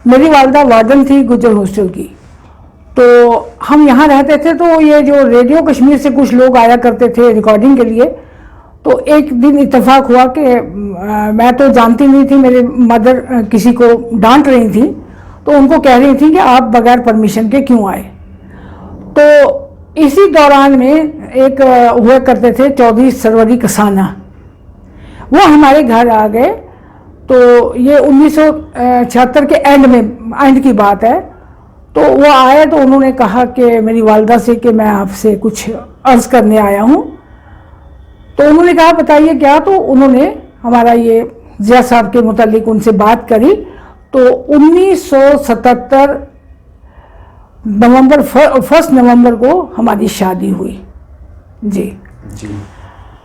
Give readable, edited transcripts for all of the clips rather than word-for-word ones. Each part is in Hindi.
मेरी वालदा वार्डन थी गुज्जर हॉस्टल की। तो हम यहाँ रहते थे, तो ये जो रेडियो कश्मीर से कुछ लोग आया करते थे रिकॉर्डिंग के लिए। तो एक दिन इत्तेफाक हुआ कि मैं तो जानती नहीं थी, मेरे मदर किसी को डांट रही थी, तो उनको कह रही थी कि आप बगैर परमिशन के क्यों आए। तो इसी दौरान में एक हुआ करते थे चौधरी सरवरी कसाना, वो हमारे घर आ गए। तो ये 1976 के एंड की बात है। तो वो आए तो उन्होंने कहा कि मेरी वालदा से कि मैं आपसे कुछ अर्ज़ करने आया हूँ। तो उन्होंने कहा बताइए क्या। तो उन्होंने हमारा ये जिया साहब के मुतालिक उनसे बात करी। तो 1977 1 नवंबर को हमारी शादी हुई। जी जी।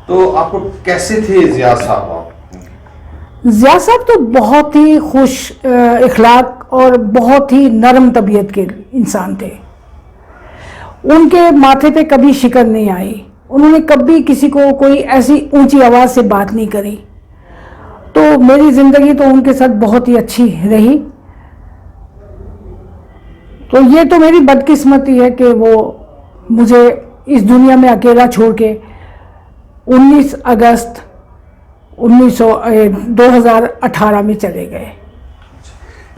तो आपको कैसे थे जिया साहब? जिया साहब तो बहुत ही खुश इखलाक और बहुत ही नरम तबीयत के इंसान थे। उनके माथे पे कभी शिकन नहीं आई। उन्होंने कभी किसी को कोई ऐसी ऊंची आवाज़ से बात नहीं करी। तो मेरी ज़िंदगी तो उनके साथ बहुत ही अच्छी रही। तो ये तो मेरी बदकिस्मती है कि वो मुझे इस दुनिया में अकेला छोड़ के 19 अगस्त 2018 में चले गए।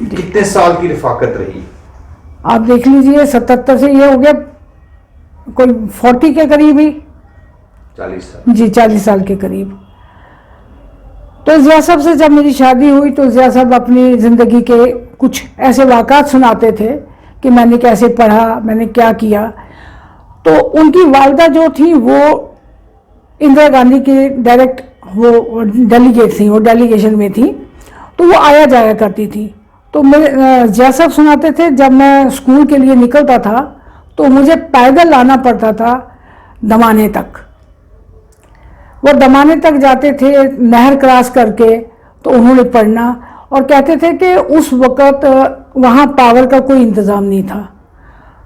कितने साल की रफाकत रही? आप देख लीजिए, 77 से ये हो गया कोई 40 के करीब ही। 40 साल। जी 40 साल के करीब। तो जिया साहब से जब मेरी शादी हुई तो जिया साहब अपनी ज़िंदगी के कुछ ऐसे वाक़ात सुनाते थे कि मैंने कैसे पढ़ा, मैंने क्या किया। तो उनकी वालदा जो थी वो इंदिरा गांधी की डायरेक्ट वो डेलीगेट थी, वो डेलीगेशन में थी। तो वो आया जाया करती थी। तो मेरे जिया साहब सुनाते थे जब मैं स्कूल के लिए निकलता था तो मुझे पैदल आना पड़ता था दमाने तक। वो दमाने तक जाते थे नहर क्रॉस करके, तो उन्होंने पढ़ना। और कहते थे कि उस वक़्त वहाँ पावर का कोई इंतज़ाम नहीं था।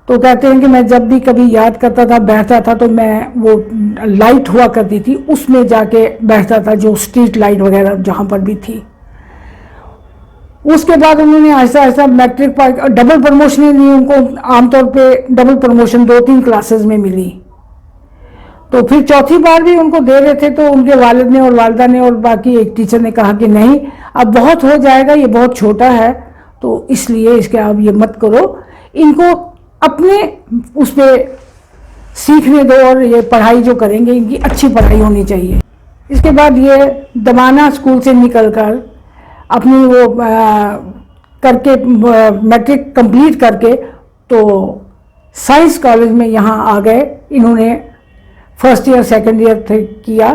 तो कहते हैं कि मैं जब भी कभी याद करता था, बैठता था, तो मैं वो लाइट हुआ करती थी उसमें जाके बैठता था, जो स्ट्रीट लाइट वगैरह जहाँ पर भी थी। उसके बाद उन्होंने ऐसा ऐसा मैट्रिक डबल प्रमोशन नहीं, उनको आमतौर पे डबल प्रमोशन 2-3 क्लासेस में मिली। तो फिर चौथी बार भी उनको दे रहे थे, तो उनके वालिद ने और वालदा ने और बाकी एक टीचर ने कहा कि नहीं, अब बहुत हो जाएगा, ये बहुत छोटा है, तो इसलिए इसके आप ये मत करो, इनको अपने उस पर सीखने दो और ये पढ़ाई जो करेंगे इनकी अच्छी पढ़ाई होनी चाहिए। इसके बाद ये दमाना स्कूल से निकलकर अपनी वो करके मैट्रिक कंप्लीट करके तो साइंस कॉलेज में यहाँ आ गए। इन्होंने फर्स्ट ईयर सेकंड ईयर किया।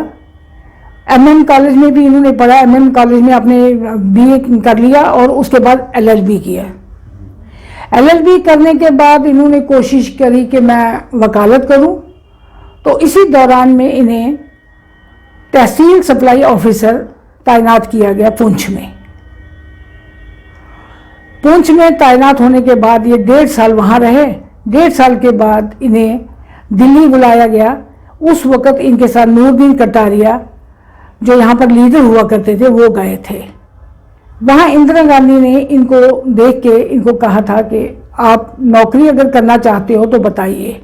एमएम कॉलेज में भी इन्होंने पढ़ा। एमएम कॉलेज में अपने बीए कर लिया और उसके बाद एलएलबी किया। एलएलबी करने के बाद इन्होंने कोशिश करी कि मैं वकालत करूं। तो इसी दौरान में इन्हें तहसील सप्लाई ऑफिसर तैनात किया गया पुंछ में। पुंछ में तैनात होने के बाद ये 1.5 साल वहाँ रहे। 1.5 साल के बाद इन्हें दिल्ली बुलाया गया। उस वक़्त इनके साथ नूरुद्दीन कटारिया जो यहाँ पर लीडर हुआ करते थे वो गए थे। वहाँ इंदिरा गांधी ने इनको देख के इनको कहा था कि आप नौकरी अगर करना चाहते हो तो बताइए।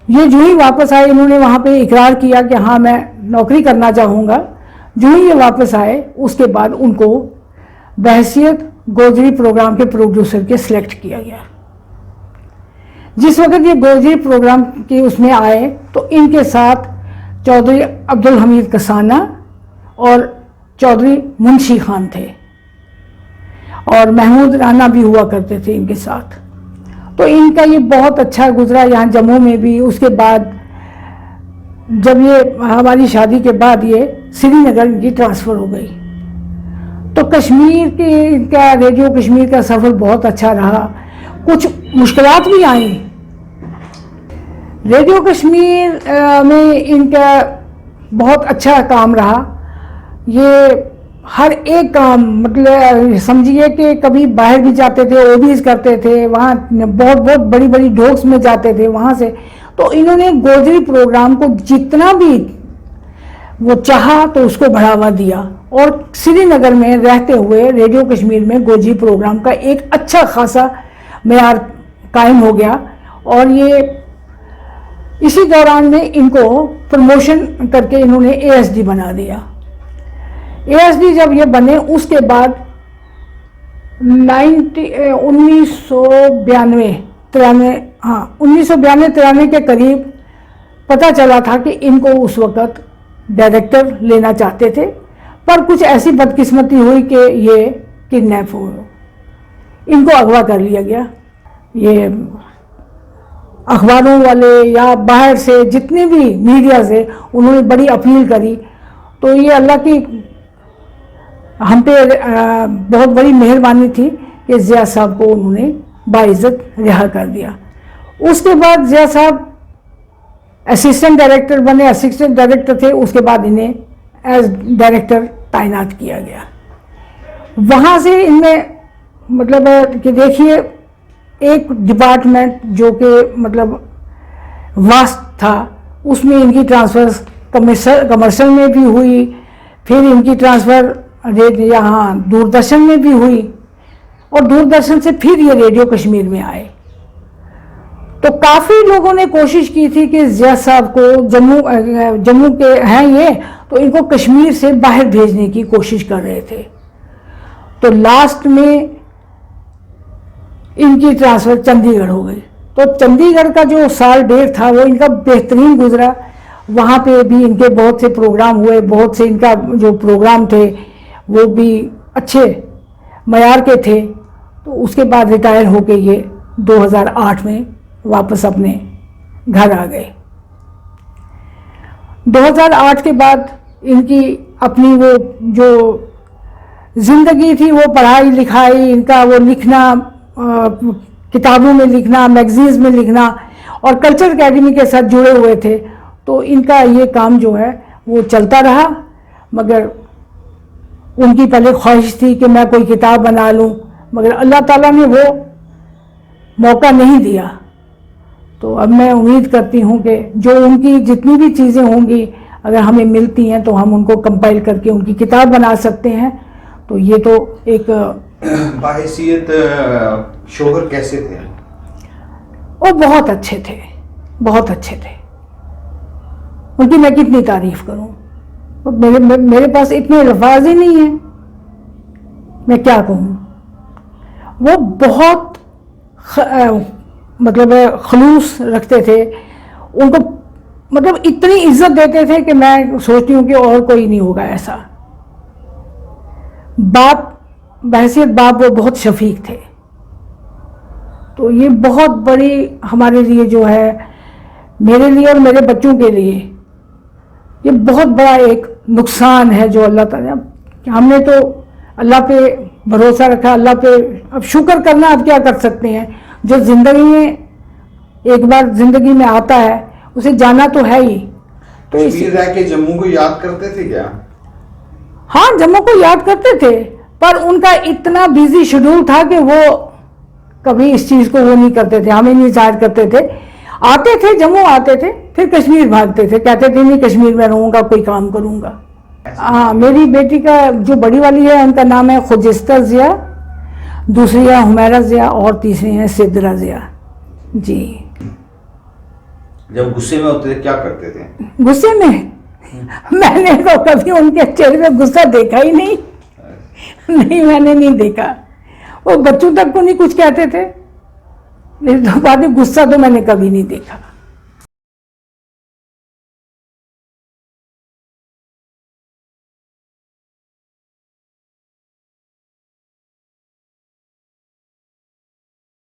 ये जो ही वापस आए इन्होंने वहाँ पे इकरार किया कि हाँ मैं नौकरी करना चाहूँगा। जो ही ये वापस आए उसके बाद उनको बहैसियत गोजरी प्रोग्राम के प्रोड्यूसर के सिलेक्ट किया गया। जिस वक्त ये गोजरी प्रोग्राम के उसमें आए तो इनके साथ चौधरी अब्दुल हमीद कसाना और चौधरी मुंशी खान थे और महमूद राना भी हुआ करते थे इनके साथ। तो इनका ये बहुत अच्छा गुजरा यहाँ जम्मू में भी। उसके बाद जब ये हमारी शादी के बाद ये श्रीनगर इनकी ट्रांसफ़र हो गई। तो कश्मीर के इनका रेडियो कश्मीर का सफ़र बहुत अच्छा रहा। कुछ मुश्किलात भी आई। रेडियो कश्मीर में इनका बहुत अच्छा काम रहा। ये हर एक काम मतलब समझिए कि कभी बाहर भी जाते थे, ओबीज करते थे, वहाँ बहुत बहुत बड़ी बड़ी ढोक्स में जाते थे वहाँ से। तो इन्होंने गोजरी प्रोग्राम को जितना भी वो चाहा तो उसको बढ़ावा दिया और श्रीनगर में रहते हुए रेडियो कश्मीर में गोजी प्रोग्राम का एक अच्छा खासा मेयार कायम हो गया। और ये इसी दौरान में इनको प्रमोशन करके इन्होंने एएसडी बना दिया। एएसडी जब ये बने उसके बाद 1992-93 के करीब पता चला था कि इनको उस वक़्त डायरेक्टर लेना चाहते थे, पर कुछ ऐसी बदकिस्मती हुई कि ये किडनैप हो गए, इनको अगवा कर लिया गया। ये अखबारों वाले या बाहर से जितने भी मीडिया से उन्होंने बड़ी अपील करी, तो ये अल्लाह की हम पे बहुत बड़ी मेहरबानी थी कि ज़िया साहब को उन्होंने बाइज़्ज़त रिहा कर दिया। उसके बाद ज़िया साहब असिस्टेंट डायरेक्टर बने, असिस्टेंट डायरेक्टर थे, उसके बाद इन्हें एज डायरेक्टर तैनात किया गया। वहाँ से इनमें मतलब कि देखिए एक डिपार्टमेंट जो कि मतलब वास्ट था, उसमें इनकी ट्रांसफ़र कमर्शियल में भी हुई, फिर इनकी ट्रांसफ़र यहाँ दूरदर्शन में भी हुई, और दूरदर्शन से फिर ये रेडियो कश्मीर में आए। तो काफ़ी लोगों ने कोशिश की थी कि ज़िया साहब को जम्मू के हैं ये, तो इनको कश्मीर से बाहर भेजने की कोशिश कर रहे थे। तो लास्ट में इनकी ट्रांसफ़र चंडीगढ़ हो गई। तो चंडीगढ़ का जो साल डेढ़ था वो इनका बेहतरीन गुजरा। वहाँ पे भी इनके बहुत से प्रोग्राम हुए, बहुत से इनका जो प्रोग्राम थे वो भी अच्छे मयार के थे। तो उसके बाद रिटायर होके ये 2008 में वापस अपने घर आ गए। 2008 के बाद इनकी अपनी वो जो ज़िंदगी थी, वो पढ़ाई लिखाई, इनका वो लिखना, किताबों में लिखना, मैगजीन्स में लिखना, और कल्चर एकेडमी के साथ जुड़े हुए थे। तो इनका ये काम जो है वो चलता रहा, मगर उनकी पहले ख्वाहिश थी कि मैं कोई किताब बना लूं, मगर अल्लाह ताला ने वो मौका नहीं दिया। तो अब मैं उम्मीद करती हूं कि जो उनकी जितनी भी चीज़ें होंगी अगर हमें मिलती हैं तो हम उनको कंपाइल करके उनकी किताब बना सकते हैं। तो ये तो एक बाहैसियत शोहर कैसे थे? वो बहुत अच्छे थे, बहुत अच्छे थे। उनकी मैं कितनी तारीफ करूं, मेरे पास इतने अल्फाज ही नहीं है, मैं क्या कहूं। वो बहुत मतलब खलूस रखते थे, उनको मतलब इतनी इज्जत देते थे कि मैं सोचती हूँ कि और कोई नहीं होगा ऐसा। बाप बहैसियत बाप वो बहुत शफीक थे। तो ये बहुत बड़ी हमारे लिए जो है, मेरे लिए और मेरे बच्चों के लिए ये बहुत बड़ा एक नुकसान है जो अल्लाह ताला, हमने तो अल्लाह पे भरोसा रखा, अल्लाह पे अब शुक्र करना, अब क्या कर सकते हैं। जो ज़िंदगी में एक बार ज़िंदगी में आता है उसे जाना तो है ही। तो कश्मीर रह के जम्मू को याद करते थे क्या? हाँ, जम्मू को याद करते थे, पर उनका इतना बिजी शेड्यूल था कि वो कभी इस चीज़ को वो नहीं करते थे, हमें नहीं जाहिर करते थे। आते थे, जम्मू आते थे, फिर कश्मीर भागते थे, कहते थे नहीं कश्मीर में रहूँगा, कोई काम करूँगा। हाँ, मेरी बेटी का जो बड़ी वाली है उनका नाम है खुजिस्ता ज़िया, दूसरी है हुमैरा ज़िया, और तीसरी है सिद्रा ज़िया जी। जब गुस्से में होते थे क्या करते थे? गुस्से में मैंने तो कभी उनके चेहरे पे गुस्सा देखा ही नहीं। नहीं, मैंने नहीं देखा। वो बच्चों तक को नहीं कुछ कहते थे, लेकिन गुस्सा तो मैंने कभी नहीं देखा।